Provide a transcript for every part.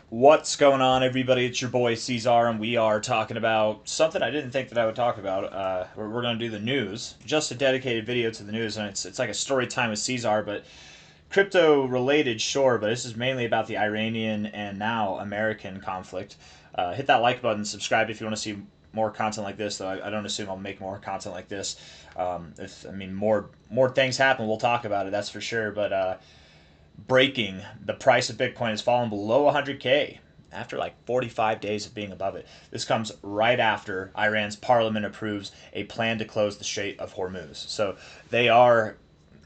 What's going on, everybody? It's your boy C-Zar, and we are talking about something I didn't think that I would talk about. We're going to do the news, just a dedicated video to the news, and it's like a story time with Caesar, but crypto related, sure. But this is mainly about the Iranian and now American conflict. Hit that like button, subscribe if you want to see more content like this. Though I don't assume I'll make more content like this. If I mean more things happen, we'll talk about it. That's for sure. But breaking, the price of Bitcoin has fallen below 100K after like 45 days of being above it. This comes right after Iran's parliament approves a plan to close the Strait of Hormuz. So they are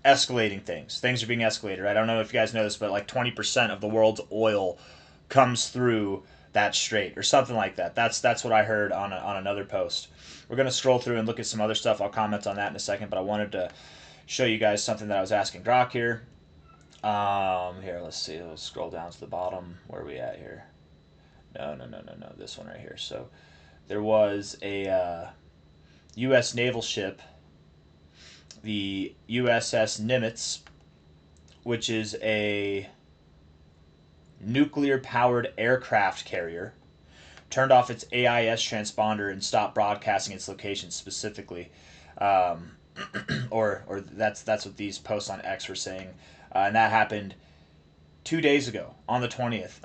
escalating things. Things are being escalated, right? I don't know if you guys know this, but like 20% of the world's oil comes through that strait or something like that. That's what I heard on another post. We're going to scroll through and look at some other stuff. I'll comment on that in a second, but I wanted to show you guys something that I was asking Grok here. Here, let's see. Let's scroll down to the bottom. Where are we at here? No. This one right here. So there was a U.S. naval ship, the USS Nimitz, which is a nuclear-powered aircraft carrier, turned off its AIS transponder and stopped broadcasting its location specifically. Um, or that's what these posts on X were saying, and that happened 2 days ago on the 20th.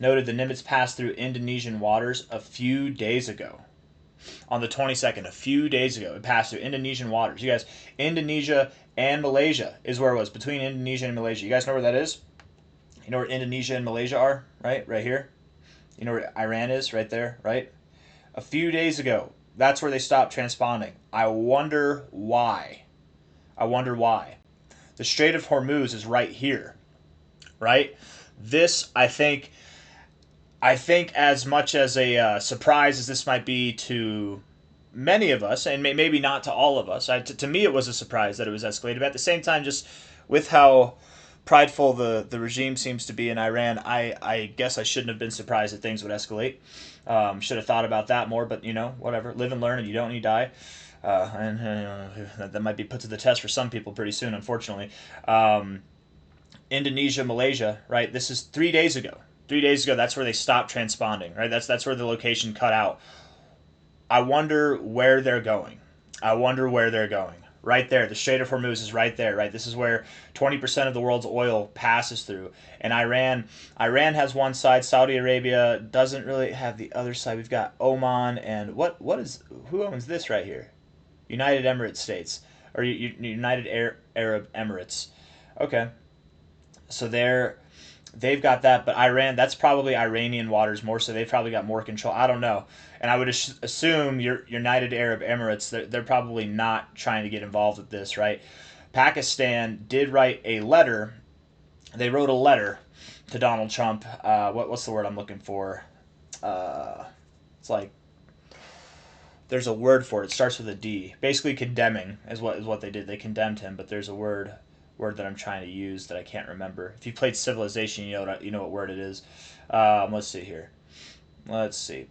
Noted the Nimitz passed through Indonesian waters a few days ago. On the 22nd, a few days ago, it passed through Indonesian waters. You guys, Indonesia and Malaysia is where it was, between Indonesia and Malaysia. You guys know where that is? You know where Indonesia and Malaysia are, right? Right here. You know where Iran is, right there, right? A few days ago, that's where they stopped transponding. I wonder why. I wonder why. The Strait of Hormuz is right here, right? This, I think as much as a surprise as this might be to many of us, and maybe not to all of us, to me it was a surprise that it was escalated. But at the same time, just with how prideful the regime seems to be in Iran, I guess I shouldn't have been surprised that things would escalate. Should have thought about that more, but whatever. Live and learn, and you don't need to die. And that might be put to the test for some people pretty soon, unfortunately. Indonesia, Malaysia, right? This is 3 days ago. 3 days ago, that's where they stopped transponding, right? That's where the location cut out. I wonder where they're going. I wonder where they're going. Right there, the Strait of Hormuz is right there, right? This is where 20% of the world's oil passes through. And Iran has one side. Saudi Arabia doesn't really have the other side. We've got Oman and who owns this right here? United Emirates States or United Arab Emirates. Okay, so they've got that, but Iran, that's probably Iranian waters more, so they've probably got more control. I don't know. And I would assume your United Arab Emirates, they're probably not trying to get involved with this, right? Pakistan did write a letter. They wrote a letter to Donald Trump. What's the word I'm looking for? It's like there's a word for it. It starts with a D. Basically, condemning is what they did. They condemned him, but there's a word that I'm trying to use that I can't remember. If you played Civilization, you know what word it is. Let's see here. Let's see.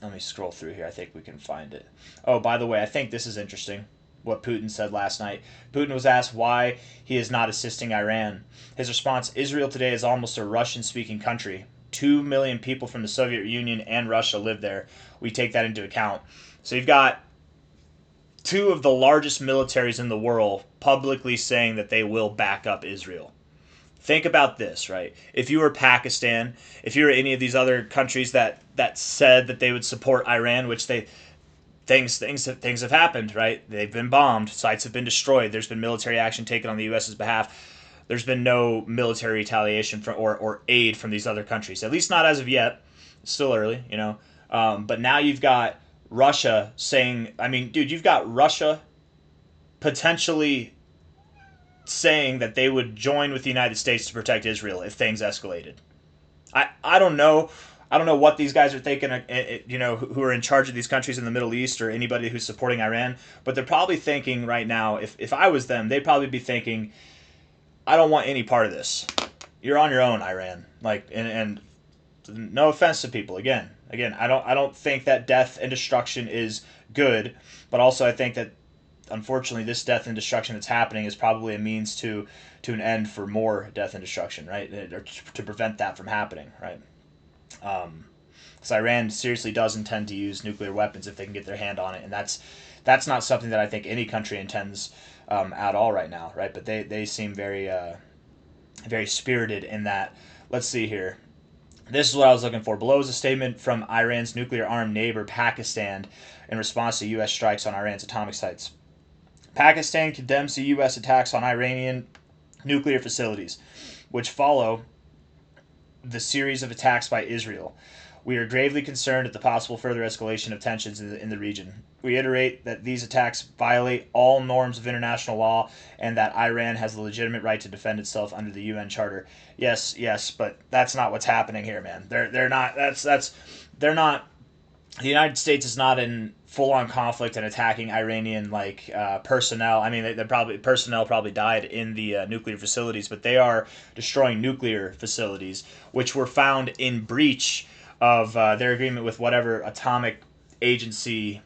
Let me scroll through here. I think we can find it. Oh, by the way, I think this is interesting. What Putin said last night. Putin was asked why he is not assisting Iran. His response: Israel today is almost a Russian-speaking country. 2 million people from the Soviet Union and Russia live there. We take that into account. So you've got two of the largest militaries in the world publicly saying that they will back up Israel. Think about this, right? If you were Pakistan, if you were any of these other countries that said that they would support Iran, which things have happened, right? They've been bombed, sites have been destroyed, there's been military action taken on the US's behalf. There's been no military retaliation or aid from these other countries, at least not as of yet. It's still early. But now you've got Russia saying, I mean, dude, you've got Russia potentially saying that they would join with the United States to protect Israel if things escalated. I don't know. I don't know what these guys are thinking, who are in charge of these countries in the Middle East or anybody who's supporting Iran, but they're probably thinking right now, if I was them, they'd probably be thinking, I don't want any part of this. You're on your own, Iran. And no offense to people. Again, I don't think that death and destruction is good, but also I think that unfortunately, this death and destruction that's happening is probably a means to an end for more death and destruction, right? Or to prevent that from happening, right? Because Iran seriously does intend to use nuclear weapons if they can get their hand on it, and that's not something that I think any country intends at all right now, right? But they seem very very spirited in that. Let's see here. This is what I was looking for. Below is a statement from Iran's nuclear-armed neighbor, Pakistan, in response to U.S. strikes on Iran's atomic sites. Pakistan condemns the U.S. attacks on Iranian nuclear facilities, which follow the series of attacks by Israel. We are gravely concerned at the possible further escalation of tensions in the region. We reiterate that these attacks violate all norms of international law and that Iran has the legitimate right to defend itself under the UN Charter. Yes, but that's not what's happening here, man. They're not. They're not. The United States is not in full-on conflict and attacking Iranian personnel. I mean, personnel probably died in the nuclear facilities, but they are destroying nuclear facilities, which were found in breach of their agreement with whatever atomic agency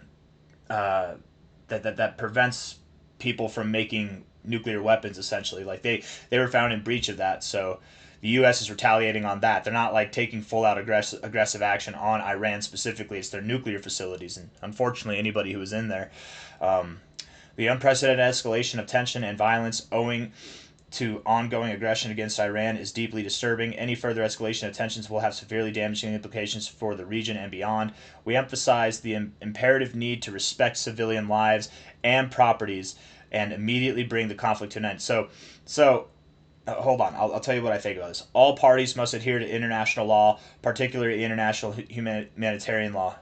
that prevents people from making nuclear weapons. Essentially, like they were found in breach of that. So the U.S. is retaliating on that. They're not like taking full out aggressive action on Iran specifically. It's their nuclear facilities, and unfortunately, anybody who was in there. The unprecedented escalation of tension and violence owing to ongoing aggression against Iran is deeply disturbing. Any further escalation of tensions will have severely damaging implications for the region and beyond. We emphasize the imperative need to respect civilian lives and properties and immediately bring the conflict to an end. So hold on. I'll tell you what I think about this. All parties must adhere to international law, particularly international humanitarian law,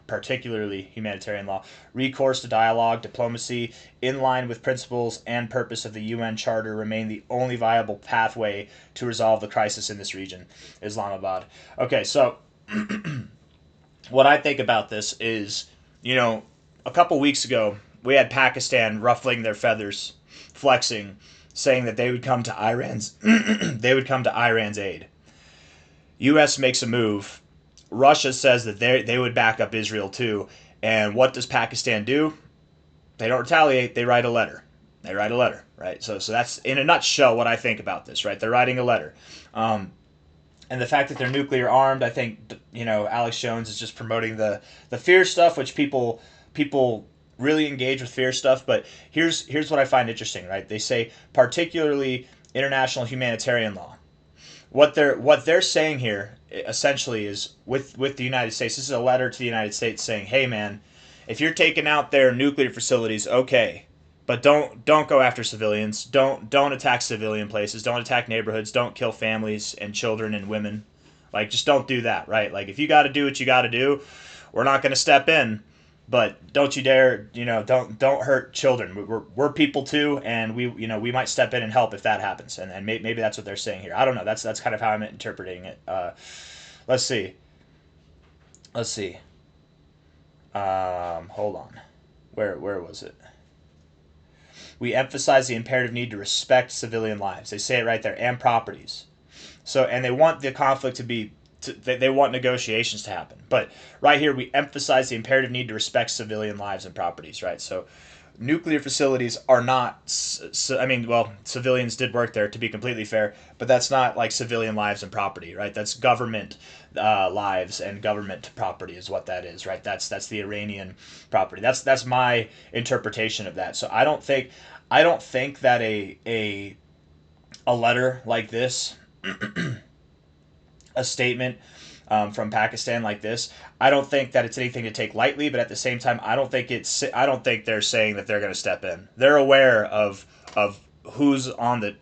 Recourse to dialogue, diplomacy, in line with principles and purpose of the UN Charter, remain the only viable pathway to resolve the crisis in this region. Islamabad. Okay, so what I think about this is, a couple weeks ago, we had Pakistan ruffling their feathers, flexing, saying that they would come to Iran's aid. U.S. makes a move. Russia says that they would back up Israel too. And what does Pakistan do? They don't retaliate. They write a letter. Right? So that's in a nutshell what I think about this. Right? They're writing a letter. And the fact that they're nuclear armed, I think Alex Jones is just promoting the fear stuff, which people really engage with fear stuff. But here's what I find interesting, right? They say particularly international humanitarian law. What they're saying here essentially is with the United States. This is a letter to the United States saying, hey man, if you're taking out their nuclear facilities, okay, but don't go after civilians. Don't attack civilian places. Don't attack neighborhoods. Don't kill families and children and women. Like, just don't do that, right? Like, if you got to do what you got to do, we're not going to step in. But don't you dare, don't hurt children. We're people too, and we might step in and help if that happens. And maybe that's what they're saying here. I don't know. That's kind of how I'm interpreting it. Let's see. Hold on. Where was it? We emphasize the imperative need to respect civilian lives. They say it right there, and properties. So, and they want the conflict to be. They want negotiations to happen. But right here, we emphasize the imperative need to respect civilian lives and properties, right? So nuclear facilities are not, civilians did work there, to be completely fair, but that's not like civilian lives and property, right? That's government lives and government property is what that is, right? That's the Iranian property. That's my interpretation of that. So I don't think that a letter like this a statement from Pakistan like this, I don't think that it's anything to take lightly, but at the same time, I don't think they're saying that they're going to step in. They're aware of who's on the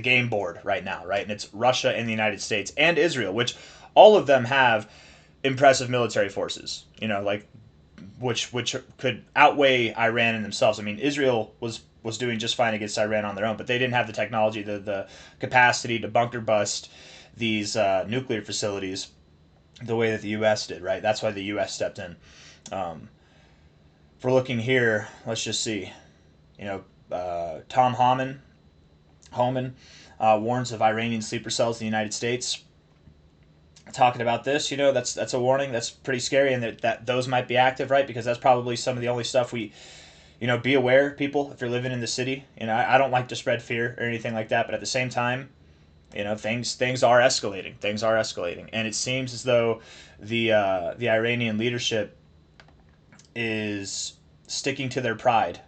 game board right now, right? And it's Russia and the United States and Israel, which all of them have impressive military forces, which could outweigh Iran in themselves. I mean, Israel was doing just fine against Iran on their own, but they didn't have the technology, the capacity to bunker bust these nuclear facilities the way that the U.S. did, right? That's why the U.S. stepped in. If we're looking here, let's just see. Tom Homan warns of Iranian sleeper cells in the United States. Talking about this, that's a warning. That's pretty scary, and that those might be active, right? Because that's probably some of the only stuff we be aware, people, if you're living in the city. I don't like to spread fear or anything like that, but at the same time, things are escalating. Things are escalating, and it seems as though the Iranian leadership is sticking to their pride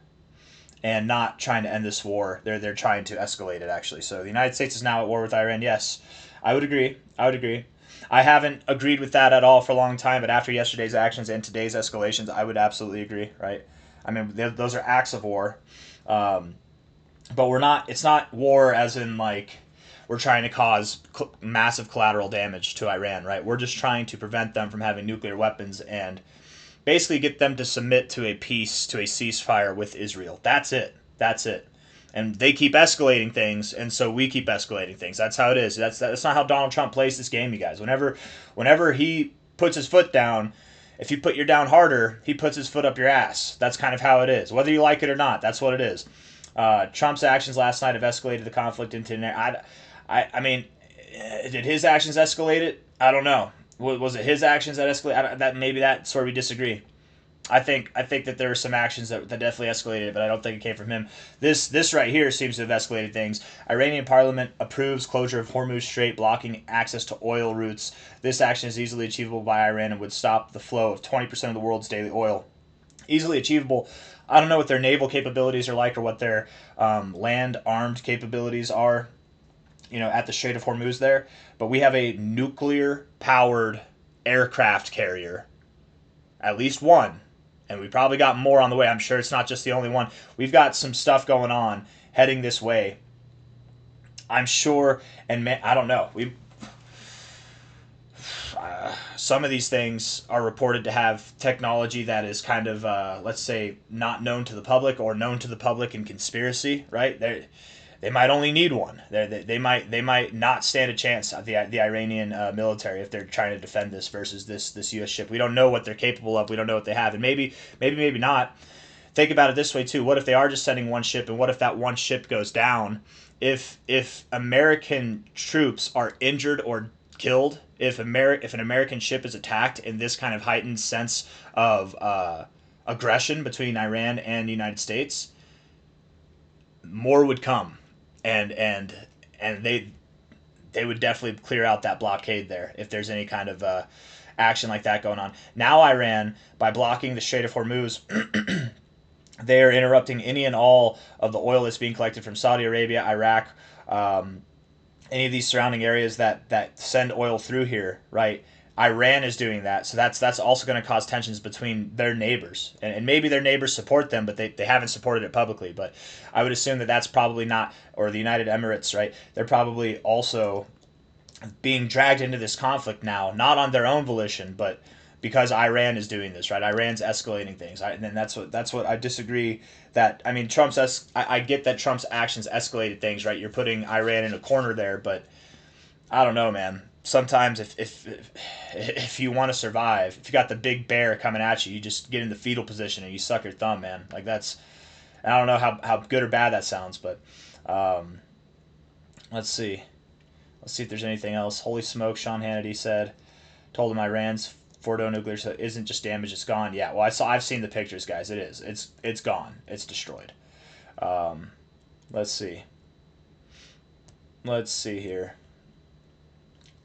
and not trying to end this war. They're trying to escalate it, actually. So the United States is now at war with Iran. Yes, I would agree. I would agree. I haven't agreed with that at all for a long time, but after yesterday's actions and today's escalations, I would absolutely agree. Right? I mean, those are acts of war, but we're not. It's not war as in like we're trying to cause massive collateral damage to Iran. Right? We're just trying to prevent them from having nuclear weapons and basically get them to submit to a peace, to a ceasefire with Israel. That's it. That's it. And they keep escalating things, and so we keep escalating things. That's how it is. That's not how Donald Trump plays this game, you guys. Whenever he puts his foot down, if you put your down harder, he puts his foot up your ass. That's kind of how it is. Whether you like it or not, that's what it is. Trump's actions last night have escalated the conflict into I mean, did his actions escalate it? I don't know. Was it his actions that escalated? That maybe that's where we disagree. I think that there were some actions that definitely escalated, but I don't think it came from him. This right here seems to have escalated things. Iranian parliament approves closure of Hormuz Strait, blocking access to oil routes. This action is easily achievable by Iran and would stop the flow of 20% of the world's daily oil. Easily achievable. I don't know what their naval capabilities are like or what their land armed capabilities are, at the Strait of Hormuz there. But we have a nuclear powered aircraft carrier, at least one. And we probably got more on the way. I'm sure it's not just the only one. We've got some stuff going on heading this way. I'm sure, and I don't know. Some of these things are reported to have technology that is kind of, let's say, not known to the public or known to the public in conspiracy. Right? They might only need one. They might not stand a chance at the Iranian military if they're trying to defend this versus this U.S. ship. We don't know what they're capable of. We don't know what they have, and maybe not. Think about it this way too. What if they are just sending one ship, and what if that one ship goes down? If American troops are injured or killed, if an American ship is attacked in this kind of heightened sense of aggression between Iran and the United States, more would come. And they would definitely clear out that blockade there if there's any kind of action like that going on. Now Iran, by blocking the Strait of Hormuz, they are interrupting any and all of the oil that's being collected from Saudi Arabia, Iraq, any of these surrounding areas that send oil through here, right? Iran is doing that, so that's also going to cause tensions between their neighbors, and maybe their neighbors support them, but they haven't supported it publicly. But I would assume that that's probably not, or the United Emirates, right? They're probably also being dragged into this conflict now, not on their own volition, but because Iran is doing this, right? Iran's escalating things, and that's what I disagree. That, I mean, I get that Trump's actions escalated things, right? You're putting Iran in a corner there, but I don't know, man. Sometimes if you want to survive, if you got the big bear coming at you, you just get in the fetal position and you suck your thumb, man. Like that's, I don't know how good or bad that sounds, but let's see if there's anything else. Holy smoke, Sean Hannity told him Iran's Fordo nuclear isn't just damaged, it's gone. Yeah, well I've seen the pictures, guys. It is. It's gone. It's destroyed. Let's see. Let's see here.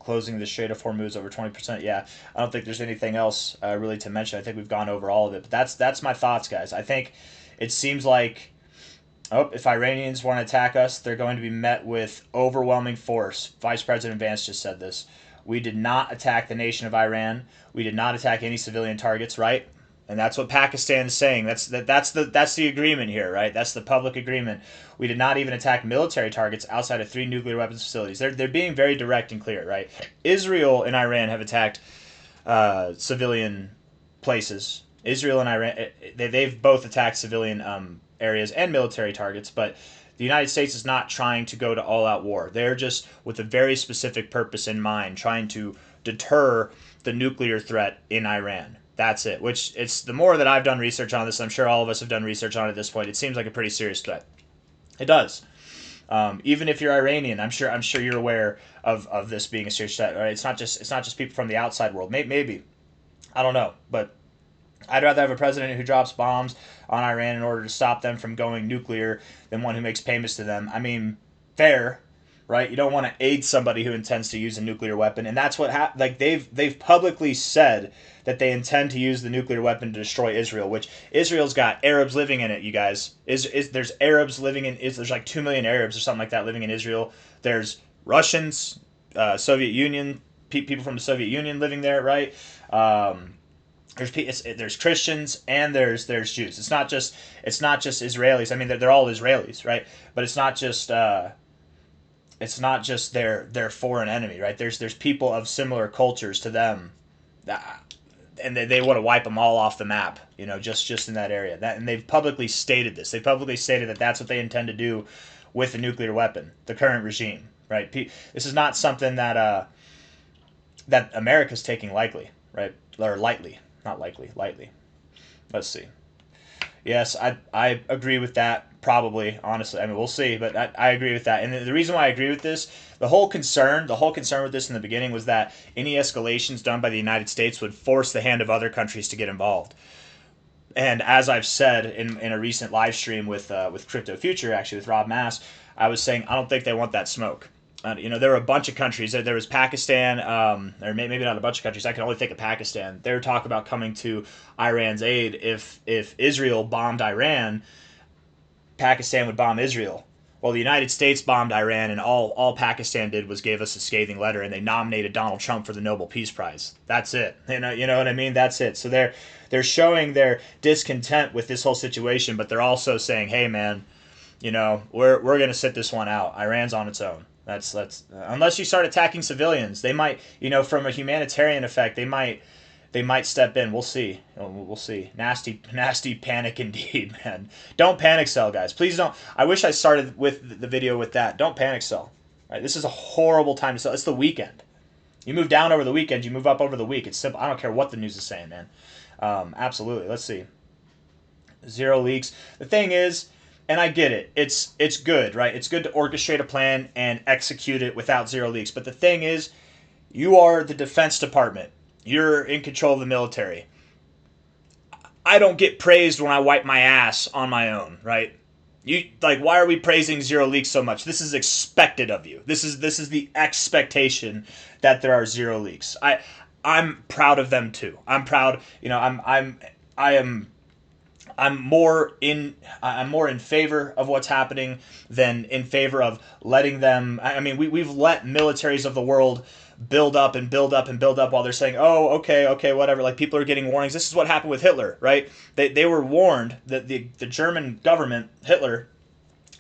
Closing the Strait of Hormuz over 20%. Yeah, I don't think there's anything else really to mention. I think we've gone over all of it. But that's my thoughts, guys. I think it seems like, if Iranians want to attack us, they're going to be met with overwhelming force. Vice President Vance just said this. We did not attack the nation of Iran. We did not attack any civilian targets, right? And that's what Pakistan is saying. That's the agreement here, right? That's the public agreement. We did not even attack military targets outside of 3 nuclear weapons facilities. They're being very direct and clear, right? Israel and Iran have attacked civilian places. Israel and Iran, they've both attacked civilian areas and military targets, but the United States is not trying to go to all-out war. They're just, with a very specific purpose in mind, trying to deter the nuclear threat in Iran. That's it. Which, it's the more that I've done research on this, I'm sure all of us have done research on it at this point, it seems like a pretty serious threat. It does. Even if you're Iranian, I'm sure you're aware of this being a serious threat. Right? It's not just people from the outside world. Maybe, I don't know, but I'd rather have a president who drops bombs on Iran in order to stop them from going nuclear than one who makes payments to them. I mean, fair, right? You don't want to aid somebody who intends to use a nuclear weapon, and that's what like they've publicly said that they intend to use the nuclear weapon to destroy Israel, which Israel's got Arabs living in it. You guys, there's Arabs living in there's like 2 million Arabs or something like that living in Israel. There's Russians, Soviet Union people from the Soviet Union living there, right? There's Christians and there's Jews. It's not just Israelis. I mean, they're all Israelis, right? But it's not just their foreign enemy, right? There's people of similar cultures to them, and they want to wipe them all off the map, just in that area. And they've publicly stated this. They publicly stated that that's what they intend to do with the nuclear weapon. The current regime, right? This is not something that America's taking lightly, right? Or lightly. Not likely, lightly. Let's see. Yes, I agree with that. Probably, honestly. I mean, we'll see, but I agree with that. And the reason why I agree with this, the whole concern with this in the beginning was that any escalations done by the United States would force the hand of other countries to get involved. And as I've said in a recent live stream with Crypto Future, actually with Rob Mass, I was saying I don't think they want that smoke. There were a bunch of countries. There was Pakistan, or maybe not a bunch of countries. I can only think of Pakistan. They were talking about coming to Iran's aid if Israel bombed Iran. Pakistan would bomb Israel. Well, the United States bombed Iran, and all Pakistan did was gave us a scathing letter, and they nominated Donald Trump for the Nobel Peace Prize. That's it. You know what I mean? That's it. So they're showing their discontent with this whole situation, but they're also saying, "Hey, man, we're going to sit this one out. Iran's on its own." That's unless you start attacking civilians, they might, from a humanitarian effect, they might step in. We'll see. We'll see. Nasty panic indeed, man. Don't panic sell, guys. Please don't. I wish I started with the video with that. Don't panic sell. Right? This is a horrible time to sell. It's the weekend. You move down over the weekend. You move up over the week. It's simple. I don't care what the news is saying, man. Absolutely. Let's see. 0 leaks. The thing is, and I get it. It's good, right? It's good to orchestrate a plan and execute it without 0 leaks. But the thing is, you are the Defense Department. You're in control of the military. I don't get praised when I wipe my ass on my own, right? Why are we praising 0 leaks so much? This is expected of you. This is the expectation that there are 0 leaks. I'm proud of them too. I'm proud. I'm more in favor of what's happening than in favor of letting them. I mean, we've let militaries of the world build up and build up and build up while they're saying, oh, okay, whatever. Like, people are getting warnings. This is what happened with Hitler, right? They were warned that the German government, Hitler,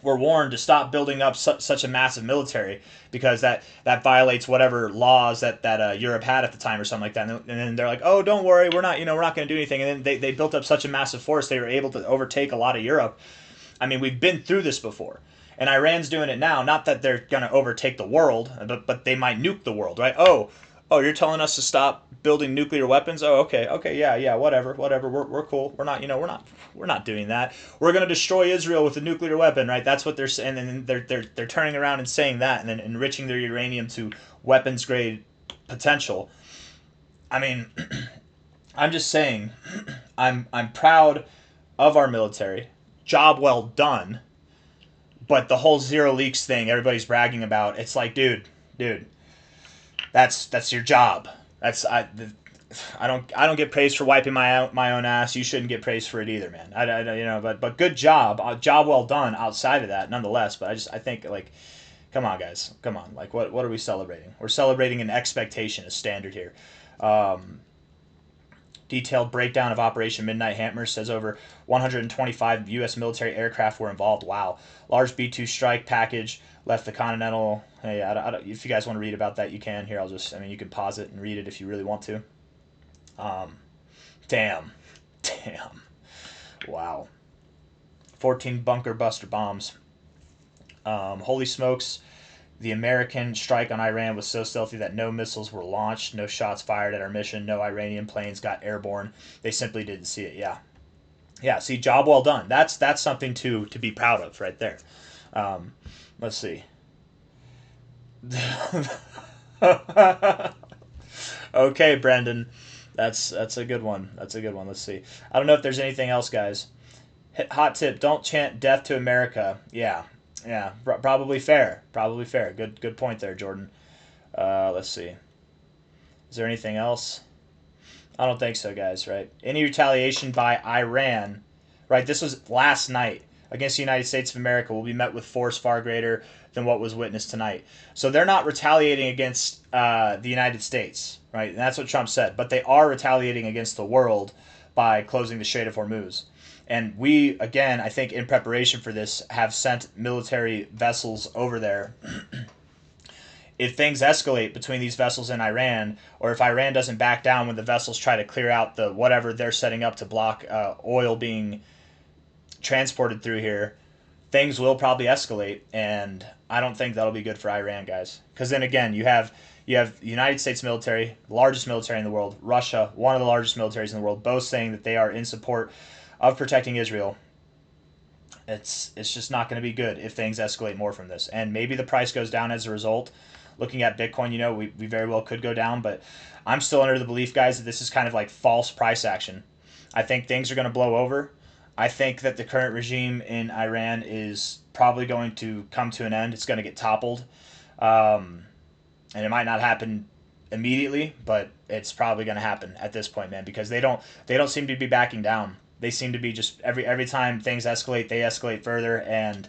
were warned to stop building up such a massive military because that violates whatever laws that Europe had at the time or something like that. And then they're like, oh, don't worry, we're not going to do anything. And then they built up such a massive force, they were able to overtake a lot of Europe. I mean, we've been through this before. And Iran's doing it now. Not that they're going to overtake the world, but they might nuke the world, right? Oh, you're telling us to stop building nuclear weapons? Oh, okay, yeah, whatever. We're cool. We're not doing that. We're going to destroy Israel with a nuclear weapon, right? That's what they're saying, and then they're turning around and saying that, and then enriching their uranium to weapons grade potential. I mean, I'm just saying, I'm proud of our military. Job well done. But the whole 0 leaks thing everybody's bragging about, it's like, dude, that's your job. I don't get praised for wiping my own ass. You shouldn't get praised for it either, man. But good job, job well done outside of that, nonetheless. But I think, like, come on, guys, come on. Like, what are we celebrating? We're celebrating an expectation, a standard here. Detailed breakdown of Operation Midnight Hammer says over 125 U.S. military aircraft were involved. Wow. Large B-2 strike package left the Continental. Hey, if you guys want to read about that, you can. Here, you can pause it and read it if you really want to. Damn. Wow. 14 bunker buster bombs. Holy smokes. The American strike on Iran was so stealthy that no missiles were launched, no shots fired at our mission, no Iranian planes got airborne. They simply didn't see it. Yeah. See, job well done. That's something to be proud of right there. Let's see. Okay, Brendan. That's a good one. That's a good one. Let's see. I don't know if there's anything else, guys. Hot tip: don't chant "Death to America." Yeah, yeah, probably fair. Probably fair. Good point there, Jordan. Let's see. Is there anything else? I don't think so, guys. Right? Any retaliation by Iran, right? This was last night against the United States of America will be met with force far greater than what was witnessed tonight. So they're not retaliating against the United States, right? And that's what Trump said. But they are retaliating against the world by closing the Strait of Hormuz. And we, again, I think in preparation for this, have sent military vessels over there. If things escalate between these vessels and Iran, or if Iran doesn't back down when the vessels try to clear out the whatever they're setting up to block oil being transported through here, things will probably escalate, and I don't think that'll be good for Iran, guys. Because then again, you have the United States military, the largest military in the world, Russia, one of the largest militaries in the world, both saying that they are in support of protecting Israel. It's just not going to be good if things escalate more from this, and maybe the price goes down as a result. Looking at Bitcoin, we very well could go down, but I'm still under the belief, guys, that this is kind of like false price action. I think things are going to blow over. I think that the current regime in Iran is probably going to come to an end. It's going to get toppled. And it might not happen immediately, but it's probably going to happen at this point, man, because they don't seem to be backing down. They seem to be just every time things escalate, they escalate further, and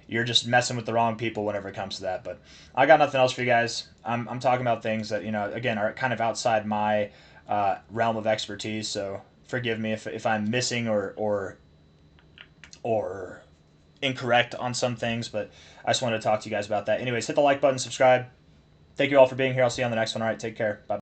you're just messing with the wrong people whenever it comes to that. But I got nothing else for you guys. I'm talking about things that again are kind of outside my realm of expertise. So forgive me if I'm missing or incorrect on some things. But I just wanted to talk to you guys about that. Anyways, hit the like button, subscribe. Thank you all for being here. I'll see you on the next one. All right, take care. Bye.